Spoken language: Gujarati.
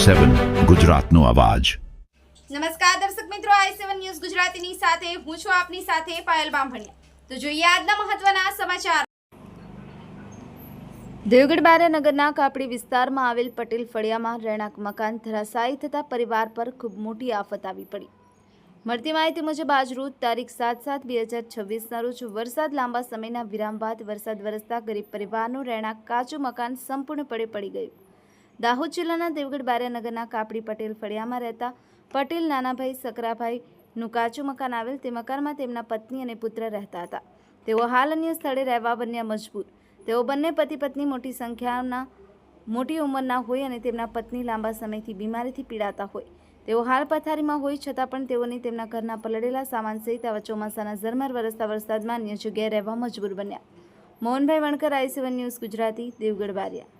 i7 ગુજરાતનો અવાજ। નમસ્કાર દર્શક મિત્રો, i7 ન્યૂઝ ગુજરાતીની સાથે હું છું આપની સાથે પાયલ બામભણિયા। તો જોઈએ આજના મહત્વના સમાચાર। દેવગઢ બારિયા નગરના કાપડી વિસ્તારમાં આવેલ પટેલ ફળિયામાં રહેણાંક મકાન ધરાશાયી થતા પરિવાર પર ખૂબ મોટી આફત આવી પડી। મળતી માહિતી મુજબ આજરોજ તારીખ 7/7/2026ના રોજ વરસાદ લાંબા સમયના વિરામ બાદ વરસાદ વરસતા ગરીબ પરિવારનું રહેણાંક કાચું મકાન સંપૂર્ણપણે પડી ગયું। દાહોદ જિલ્લાના દેવગઢ બારિયા નગરના કાપડી પટેલ ફળિયામાં રહેતા પટેલ નાનાભાઈ સકરાભાઈનું કાચું મકાન આવેલ તે મકાનમાં તેમના પત્ની અને પુત્ર રહેતા હતા। તેઓ હાલ અન્ય સ્થળે રહેવા બન્યા મજબૂર। તેઓ બંને પતિ પત્ની મોટી ઉંમરના હોય અને તેમના પત્ની લાંબા સમયથી બીમારીથી પીડાતા હોય। તેઓ હાલ પથારીમાં હોય છતાં પણ તેઓને તેમના ઘરના પલળેલા સામાન સહિત આવા ચોમાસાના ઝરમર વરસતા વરસાદમાં અન્ય જગ્યાએ રહેવા મજબૂર બન્યા। Mohanbhai Vankar, i7 news Gujarati, Devgadh Bariya.